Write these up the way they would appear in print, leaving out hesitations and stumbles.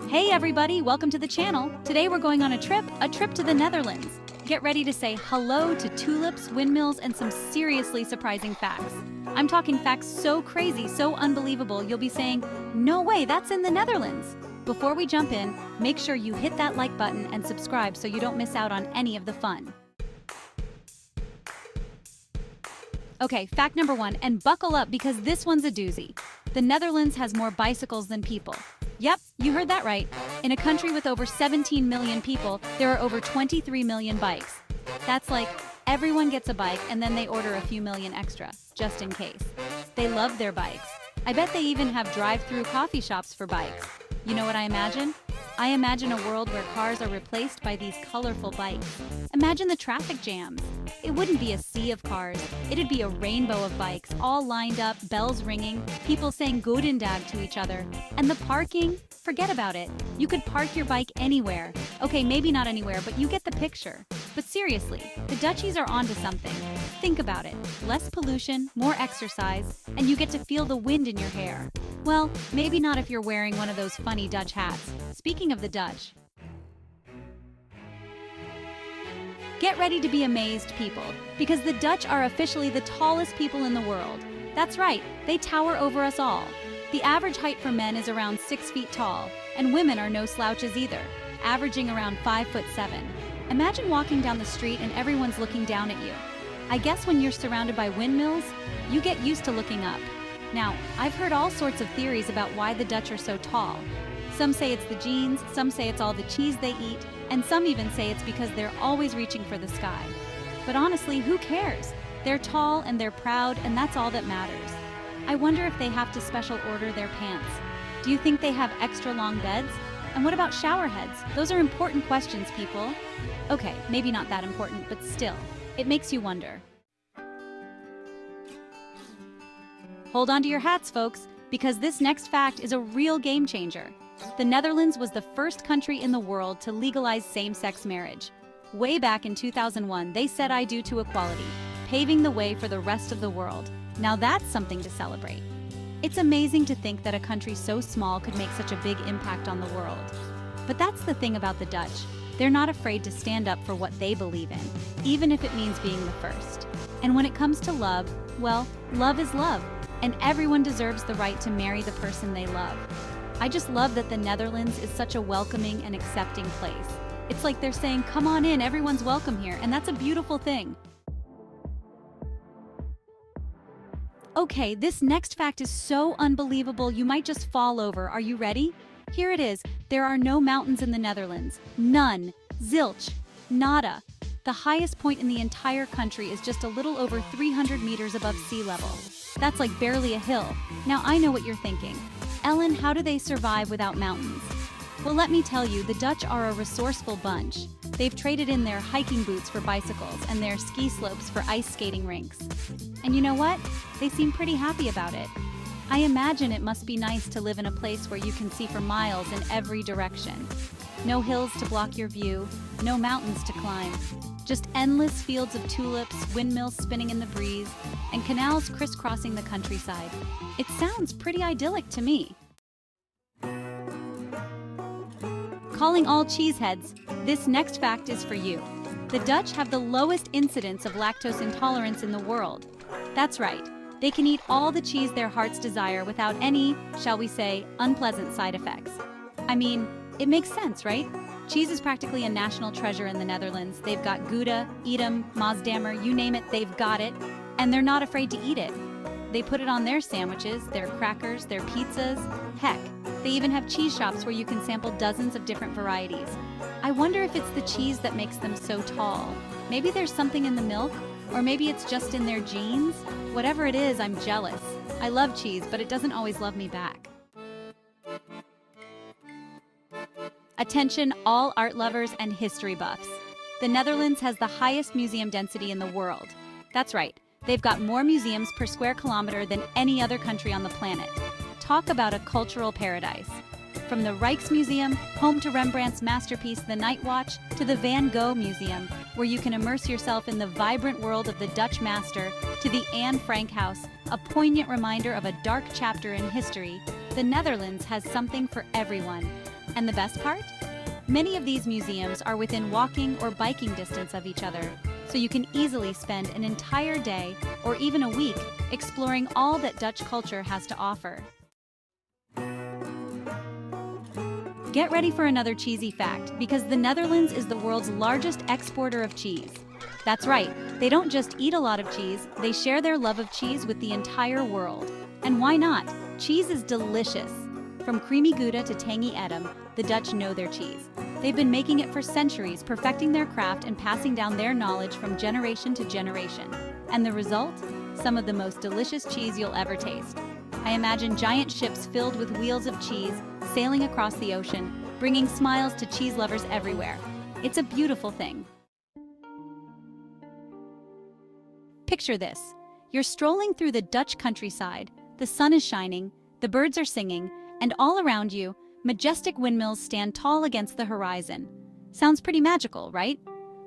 Hey everybody, welcome to the channel. Today we're going on a trip to the Netherlands. Get ready to say hello to tulips, windmills, and some seriously surprising facts. I'm talking facts so crazy, so unbelievable, you'll be saying, no way, that's in the Netherlands. Before we jump in, make sure you hit that like button and subscribe so you don't miss out on any of the fun. Okay, fact number 1, and buckle up because this one's a doozy. The Netherlands has more bicycles than people. Yep, you heard that right. In a country with over 17 million people, there are over 23 million bikes. That's like everyone gets a bike and then they order a few million extra, just in case. They love their bikes. I bet they even have drive-through coffee shops for bikes. You know what I imagine? I imagine a world where cars are replaced by these colorful bikes. Imagine the traffic jams. It wouldn't be a sea of cars. It'd be a rainbow of bikes, all lined up, bells ringing, people saying Goedendag to each other. And the parking? Forget about it. You could park your bike anywhere. Okay, maybe not anywhere, but you get the picture. But seriously, the Dutchies are onto something. Think about it. Less pollution, more exercise, and you get to feel the wind in your hair. Well, maybe not if you're wearing one of those funny Dutch hats. Speaking of the Dutch, get ready to be amazed, people, because the Dutch are officially the tallest people in the world. That's right, they tower over us all. The average height for men is around 6 feet tall, and women are no slouches either, averaging around 5'7". Imagine walking down the street and everyone's looking down at you. I guess when you're surrounded by windmills, you get used to looking up. Now, I've heard all sorts of theories about why the Dutch are so tall. Some say it's the genes, some say it's all the cheese they eat, and some even say it's because they're always reaching for the sky. But honestly, who cares? They're tall and they're proud, and that's all that matters. I wonder if they have to special order their pants. Do you think they have extra long beds? And what about shower heads? Those are important questions, people. Okay, maybe not that important, but still, it makes you wonder. Hold on to your hats, folks, because this next fact is a real game changer. The Netherlands was the first country in the world to legalize same-sex marriage. Way back in 2001, they said I do to equality, paving the way for the rest of the world. Now that's something to celebrate. It's amazing to think that a country so small could make such a big impact on the world. But that's the thing about the Dutch. They're not afraid to stand up for what they believe in, even if it means being the first. And when it comes to love, well, love is love, and everyone deserves the right to marry the person they love. I just love that the Netherlands is such a welcoming and accepting place. It's like they're saying, come on in, everyone's welcome here, and that's a beautiful thing. Okay, this next fact is so unbelievable you might just fall over. Are you ready? Here it is. There are no mountains in the Netherlands. None. Zilch. Nada. The highest point in the entire country is just a little over 300 meters above sea level. That's like barely a hill. Now I know what you're thinking. Ellen, how do they survive without mountains? Well, let me tell you, the Dutch are a resourceful bunch. They've traded in their hiking boots for bicycles and their ski slopes for ice skating rinks. And you know what? They seem pretty happy about it. I imagine it must be nice to live in a place where you can see for miles in every direction. No hills to block your view, no mountains to climb. Just endless fields of tulips, windmills spinning in the breeze, and canals crisscrossing the countryside. It sounds pretty idyllic to me. Calling all cheeseheads, this next fact is for you. The Dutch have the lowest incidence of lactose intolerance in the world. That's right, they can eat all the cheese their hearts desire without any, shall we say, unpleasant side effects. I mean, it makes sense, right? Cheese is practically a national treasure in the Netherlands. They've got Gouda, Edam, Maasdammer, you name it, they've got it. And they're not afraid to eat it. They put it on their sandwiches, their crackers, their pizzas. Heck, they even have cheese shops where you can sample dozens of different varieties. I wonder if it's the cheese that makes them so tall. Maybe there's something in the milk, or maybe it's just in their genes. Whatever it is, I'm jealous. I love cheese, but it doesn't always love me back. Attention all art lovers and history buffs. The Netherlands has the highest museum density in the world. That's right, they've got more museums per square kilometer than any other country on the planet. Talk about a cultural paradise. From the Rijksmuseum, home to Rembrandt's masterpiece The Night Watch, to the Van Gogh Museum, where you can immerse yourself in the vibrant world of the Dutch master, to the Anne Frank House, a poignant reminder of a dark chapter in history, the Netherlands has something for everyone. And the best part? Many of these museums are within walking or biking distance of each other, so you can easily spend an entire day or even a week exploring all that Dutch culture has to offer. Get ready for another cheesy fact, because the Netherlands is the world's largest exporter of cheese. That's right, they don't just eat a lot of cheese, they share their love of cheese with the entire world. And why not? Cheese is delicious. From creamy Gouda to tangy Edam, the Dutch know their cheese. They've been making it for centuries, perfecting their craft and passing down their knowledge from generation to generation. And the result? Some of the most delicious cheese you'll ever taste. I imagine giant ships filled with wheels of cheese sailing across the ocean, bringing smiles to cheese lovers everywhere. It's a beautiful thing. Picture this. You're strolling through the Dutch countryside, the sun is shining, the birds are singing, and all around you, majestic windmills stand tall against the horizon. Sounds pretty magical, right?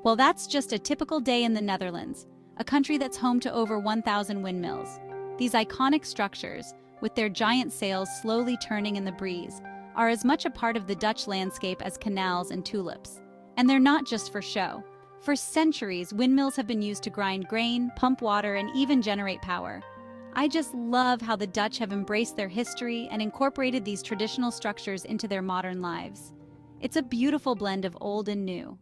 Well, that's just a typical day in the Netherlands, a country that's home to over 1,000 windmills. These iconic structures, with their giant sails slowly turning in the breeze, are as much a part of the Dutch landscape as canals and tulips. And they're not just for show. For centuries, windmills have been used to grind grain, pump water, and even generate power. I just love how the Dutch have embraced their history and incorporated these traditional structures into their modern lives. It's a beautiful blend of old and new.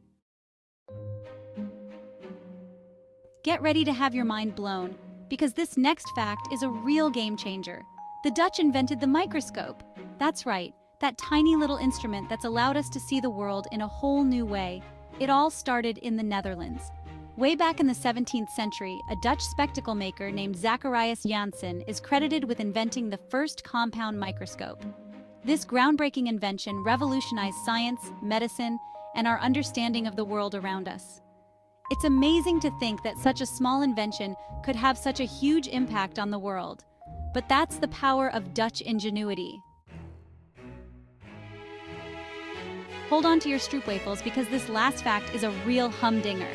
Get ready to have your mind blown, because this next fact is a real game changer. The Dutch invented the microscope. That's right, that tiny little instrument that's allowed us to see the world in a whole new way. It all started in the Netherlands. Way back in the 17th century, a Dutch spectacle maker named Zacharias Janssen is credited with inventing the first compound microscope. This groundbreaking invention revolutionized science, medicine, and our understanding of the world around us. It's amazing to think that such a small invention could have such a huge impact on the world. But that's the power of Dutch ingenuity. Hold on to your stroopwafels, because this last fact is a real humdinger.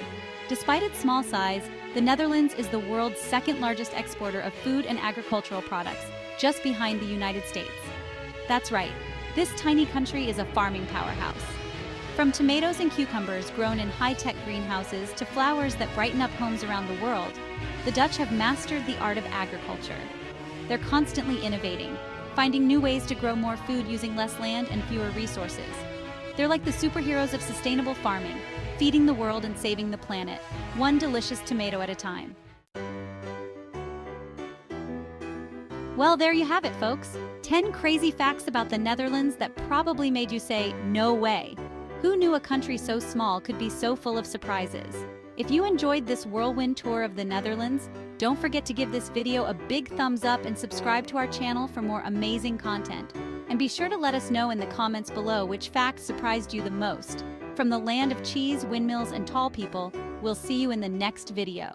Despite its small size, the Netherlands is the world's second largest exporter of food and agricultural products, just behind the United States. That's right, this tiny country is a farming powerhouse. From tomatoes and cucumbers grown in high-tech greenhouses to flowers that brighten up homes around the world, the Dutch have mastered the art of agriculture. They're constantly innovating, finding new ways to grow more food using less land and fewer resources. They're like the superheroes of sustainable farming, feeding the world and saving the planet, one delicious tomato at a time. Well, there you have it, folks. 10 crazy facts about the Netherlands that probably made you say, no way. Who knew a country so small could be so full of surprises? If you enjoyed this whirlwind tour of the Netherlands, don't forget to give this video a big thumbs up and subscribe to our channel for more amazing content. And be sure to let us know in the comments below which facts surprised you the most. From the land of cheese, windmills, and tall people, we'll see you in the next video.